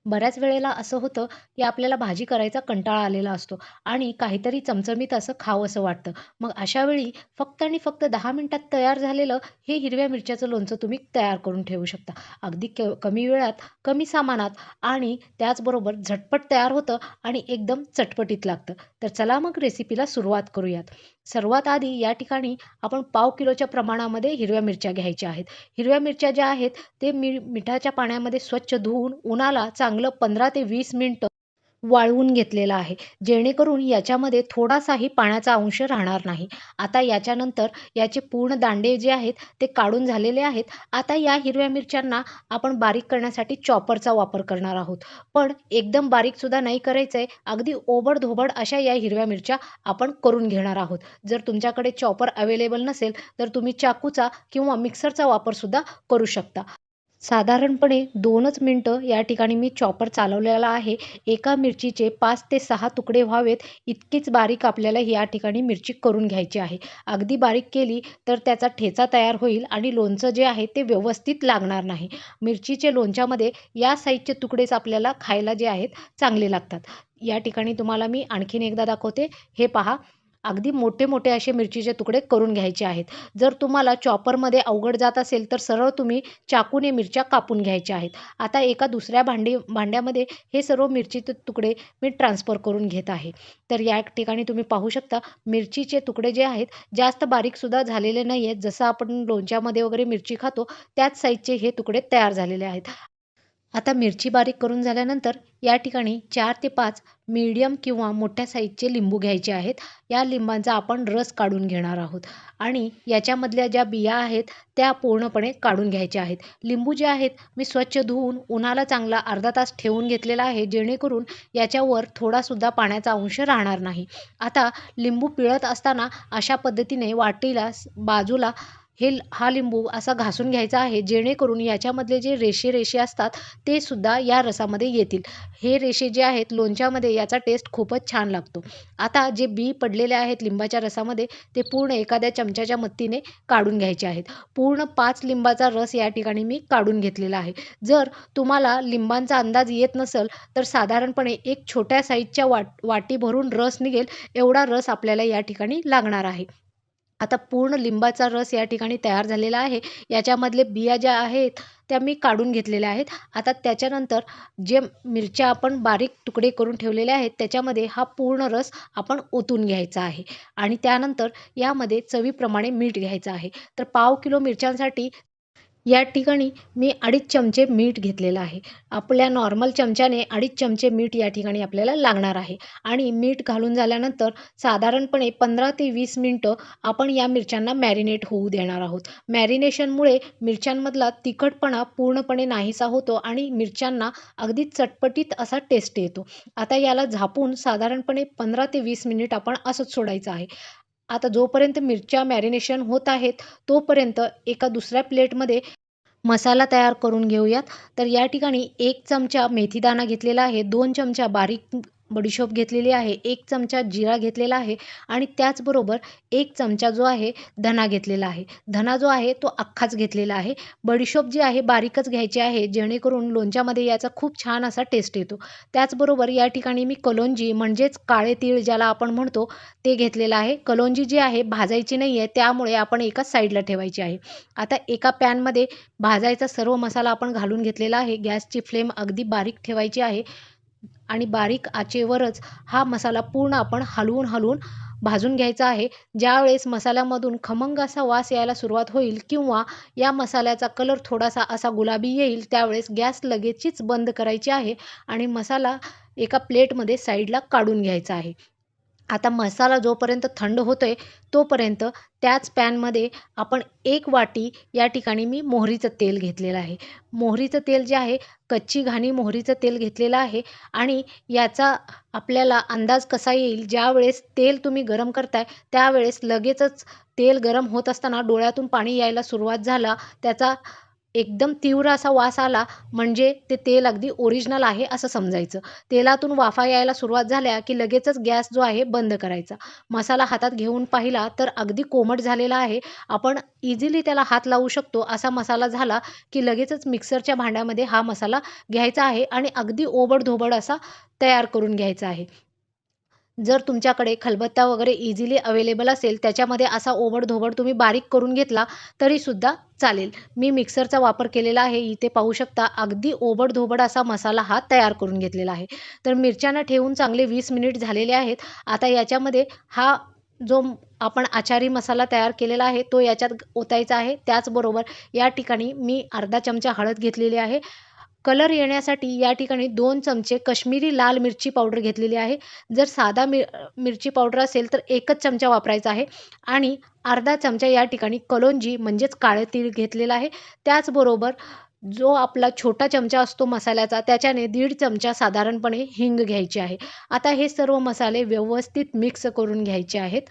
बऱ्याच वेळेला असं होतं, की आपल्याला भाजी करायचा कंटाळा आलेला असतो आणि काहीतरी चमचमीत असं खावंसं वाटतं. मग अशा वेळी फक्त आणि फक्त 10 मिनिटात तयार झालेलं हे हिरव्या मिरच्याचं लोणचं तुम्ही तयार करून ठेवू शकता. अगदी कमी वेळात, कमी सामानात आणि त्याचबरोबर झटपट तयार होतं आणि एकदम चटपटीत लागतं. तर चला मग रेसिपीला सुरुवात करूयात. सर्वात आधी या ठिकाणी आपण पाव किलोच्या प्रमाणामध्ये हिरव्या मिरच्या घ्यायच्या आहेत. हिरव्या मिरच्या ज्या आहेत ते मिठाच्या पाण्यामध्ये स्वच्छ धुवून उन्हाला चांगलं 15 ते 20 मिनिटं वाळवून घेतलेलं आहे. जेणेकरून याच्यामध्ये थोडासाही पाण्याचा अंश राहणार नाही. आता याच्यानंतर याचे पूर्ण दांडे जे आहेत ते काढून झालेले आहेत. आता या हिरव्या मिरच्यांना आपण बारीक करण्यासाठी चॉपरचा वापर करणार आहोत. पण एकदम बारीकसुद्धा नाही करायचं आहे. अगदी ओबड-धोबड अशा या हिरव्या मिरच्या आपण करून घेणार आहोत. जर तुमच्याकडे चॉपर अवेलेबल नसेल तर तुम्ही चाकूचा किंवा मिक्सरचा वापरसुद्धा करू शकता. साधारणपणे 2च मिनिटं या ठिकाणी मी चॉपर चालवलेला आहे. एका मिरचीचे 5 ते 6 तुकडे व्हावेत इतकीच बारीक आपल्याला या ठिकाणी मिरची करून घ्यायची आहे. अगदी बारीक केली तर त्याचा ठेचा तयार होईल आणि लोणचं जे आहे ते व्यवस्थित लागणार नाही. मिरचीचे लोणच्यामध्ये या साइजचे तुकडेच आपल्याला खायला जे आहेत चांगले लागतात. या ठिकाणी तुम्हाला मी आणखीन एकदा दाखवते. हे पहा. अगदी मोठे-मोठे असे मिरचीचे तुकडे करून घ्यायचे आहेत. जर तुम्हाला चॉपरमध्ये अवघड जात असेल, तर सरळ तुम्ही चाकूने मिरच्या कापून घ्यायच्या आहेत. आता एका दुसऱ्या भांड्यामध्ये हे सर्व मिरचीचे तुकडे मी ट्रान्सफर करून घेत आहे. तर या ठिकाणी तुम्ही पाहू शकता मिरचीचे तुकडे जे आहेत जास्त बारीकसुद्धा झालेले नाही आहेत. जसं आपण लोणच्यामध्ये वगैरे मिरची खातो त्याच साइजचे हे तुकडे तयार झालेले आहेत. आता मिरची बारीक करून झाल्यानंतर या ठिकाणी 4 ते 5 मीडियम किंवा मोठ्या साईजचे लिंबू घ्यायचे आहेत. या लिंबांचा आपण रस काढून घेणार आहोत आणि याच्यामधल्या ज्या बिया आहेत त्या पूर्णपणे काढून घ्यायच्या आहेत. लिंबू जे आहेत मी स्वच्छ धुवून उन्हाला चांगला अर्धा तास ठेवून घेतलेला आहे जेणेकरून याच्यावर थोडासुद्धा पाण्याचा अंश राहणार नाही. आता लिंबू पिळत असताना अशा पद्धतीने वाटीला बाजूला हा लिंबू असा घासून घ्यायचा आहे जेणेकरून याच्यामधले जे रेषे असतात ते सुद्धा या रसामध्ये येतील. हे रेषे जे आहेत लोणच्यामध्ये याचा टेस्ट खूपच छान लागतो. आता जे बी पडलेले आहेत लिंबाच्या रसामध्ये ते पूर्ण एखाद्या चमच्याच्या मदतीने काढून घ्यायचे आहेत. पूर्ण 5 लिंबाचा रस या ठिकाणी मी काढून घेतलेला आहे. जर तुम्हाला लिंबांचा अंदाज येत नसेल तर साधारणपणे एक छोट्या साईजच्या वाटी भरून रस निघेल एवढा रस आपल्याला या ठिकाणी लागणार आहे. आता पूर्ण लिंबाचा रस या ठिकाणी तयार झालेला आहे. याच्यामधले बिया ज्या आहेत त्या मी काढून घेतलेल्या आहेत. आता त्याच्यानंतर जे मिरच्या आपण बारीक तुकडे करून ठेवलेले आहेत त्याच्यामध्ये हा पूर्ण रस आपण ओतून घ्यायचा आहे आणि त्यानंतर यामध्ये चवीप्रमाणे मीठ घ्यायचं आहे. तर पाव किलो मिरच्यांसाठी या ठिकाणी मी 2.5 चमचे मीठ घेतलेलं आहे. आपल्या नॉर्मल चमच्याने 2.5 चमचे मीठ या ठिकाणी आपल्याला लागणार आहे आणि मीठ घालून झाल्यानंतर साधारणपणे 15 ते 20 मिनिटं आपण या मिरच्यांना मॅरिनेट होऊ देणार आहोत. मॅरिनेशनमुळे मिरच्यांमधला तिखटपणा पूर्णपणे नाहीसा होतो आणि मिरच्यांना अगदी चटपटीत असा टेस्ट येतो. आता याला झाकून साधारणपणे 15 ते 20 मिनिट आपण असंच सोडायचं आहे. आता जोपर्यंत मिरच्या मॅरिनेशन होत आहेत, तोपर्यंत एका दुसऱ्या प्लेटमध्ये मसाला तयार करून घेऊयात. तर या ठिकाणी 1 चमचा मेथीदाणा घेतलेला आहे, 2 चमचा बारीक बडीशोप घेतलेली आहे, 1 चमचा जिरा घेतलेला आहे आणि त्याचबरोबर 1 चमचा जो आहे धना घेतलेला आहे. धना जो आहे तो अख्खाच घेतलेला आहे. बडीशोप जी आहे बारीकच घ्यायची आहे जेणेकरून लोणच्यामध्ये याचा खूप छान असा टेस्ट येतो. त्याचबरोबर या ठिकाणी मी कलोंजी म्हणजेच काळे तीळ ज्याला आपण म्हणतो ते घेतलेलं आहे. कलोंजी जी आहे भाजायची नाही आहे त्यामुळे आपण एका साईडला ठेवायची आहे. आता एका पॅनमध्ये भाजायचा सर्व मसाला आपण घालून घेतलेला आहे. गॅसची फ्लेम अगदी बारीक ठेवायची आहे आणि बारीक आचेवरच हा मसाला पूर्ण आपण हलवून भाजून घ्यायचा आहे. ज्यावेळेस मसाल्यामधून खमंग असा वास यायला सुरुवात होईल किंवा या मसाल्याचा कलर थोडासा असा गुलाबी येईल, त्यावेळेस गॅस लगेचच बंद करायची आहे आणि मसाला एका प्लेटमध्ये साईडला काढून घ्यायचा आहे. आता मसाला जोपर्यंत थंड होतोय, तोपर्यंत त्याच पॅनमध्ये आपण 1 वाटी या ठिकाणी मी मोहरीचं तेल घेतलेलं आहे. मोहरीचं तेल जे आहे, कच्ची घाणी मोहरीचं तेल घेतलेलं आहे आणि याचा आपल्याला अंदाज कसा येईल, ज्यावेळेस तेल तुम्ही गरम करताय, त्यावेळेस लगेचच तेल गरम होत असताना डोळ्यातून पाणी यायला सुरुवात झाला, त्याचा एकदम तीव्र असा वास आला म्हणजे ते तेल अगदी ओरिजिनल आहे असं समजायचं. तेलातून वाफा यायला सुरुवात झाल्या, की लगेचच गॅस जो आहे बंद करायचा. मसाला हातात घेऊन पाहिला तर अगदी कोमट झालेला आहे. आपण इझिली त्याला हात लावू शकतो असा मसाला झाला, की लगेचच मिक्सरच्या भांड्यामध्ये हा मसाला घ्यायचा आहे आणि अगदी ओबड-धोबड असा तयार करून घ्यायचा आहे. जर तुमच्याकडे खलबत्ता वगैरे इझिली अवेलेबल असेल, त्याच्यामध्ये असा ओबड-धोबड तुम्ही बारीक करून घेतला तरीसुद्धा चालेल. मी मिक्सरचा वापर केलेला आहे. इथे पाहू शकता अगदी ओबड-धोबड असा मसाला हा तयार करून घेतलेला आहे. तर मिरच्यांना ठेवून चांगले 20 मिनिट झालेले आहेत. आता याच्यामध्ये हा जो आपण आचारी मसाला तयार केलेला आहे, तो याच्यात ओतायचा आहे. त्याचबरोबर या ठिकाणी मी अर्धा चमचा हळद घेतलेली आहे. कलर येण्यासाठी या ठिकाणी 2 चमचे काश्मीरी लाल मिरची पावडर घेतलेली आहे. जर साधा मिरची पावडर असेल तर 1च चमचा वापरायचा आहे आणि अर्धा चमचा या ठिकाणी कलोंजी म्हणजेच काळे तीळ घेतलेलं आहे. त्याचबरोबर जो आपला छोटा चमचा असतो मसाल्याचा त्याच्याने 1.5 चमचा साधारणपणे हिंग घ्यायची आहे. आता हे सर्व मसाले व्यवस्थित मिक्स करून घ्यायचे आहेत.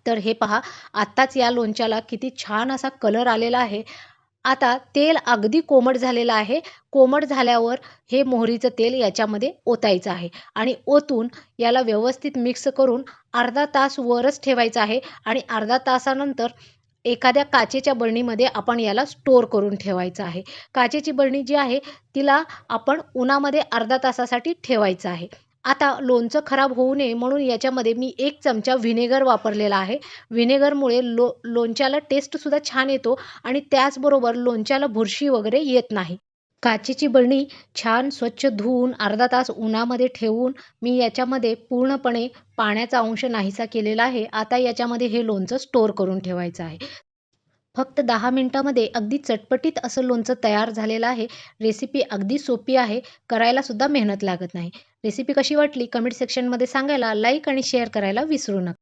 तर हे पहा आत्ताच या लोणच्याला किती छान असा कलर आलेला आहे. आता तेल अगदी कोमट झालेलं आहे. कोमट झाल्यावर हे मोहरीचं तेल याच्यामध्ये ओतायचं आहे आणि ओतून याला व्यवस्थित मिक्स करून अर्धा तास वरच ठेवायचं आहे आणि अर्धा तासानंतर एखाद्या काचेच्या बरणीमध्ये आपण याला स्टोअर करून ठेवायचं आहे. काचेची बरणी जी आहे तिला आपण उन्हामध्ये अर्धा तासासाठी ठेवायचं आहे. आता लोणचं खराब होऊ नये म्हणून याच्यामध्ये मी 1 चमचा व्हिनेगर वापरलेला आहे. व्हिनेगरमुळे लोणच्याला टेस्टसुद्धा छान येतो आणि त्याचबरोबर लोणच्याला बुरशी वगैरे येत नाही. काचेची बरणी छान स्वच्छ धुवून अर्धा तास उन्हामध्ये ठेवून मी याच्यामध्ये पूर्णपणे पाण्याचा अंश नाहीसा केलेला आहे. आता याच्यामध्ये हे लोणचं स्टोअर करून ठेवायचं आहे. फक्त 10 मिनिटामध्ये अगदी चटपटीत असं लोणचं तयार झालेलं आहे. रेसिपी अगदी सोपी आहे. करायला सुद्धा मेहनत लागत नाही. रेसिपी कशी वाटली कमेंट सेक्शनमध्ये सांगायला, लाईक आणि शेअर करायला विसरू नका.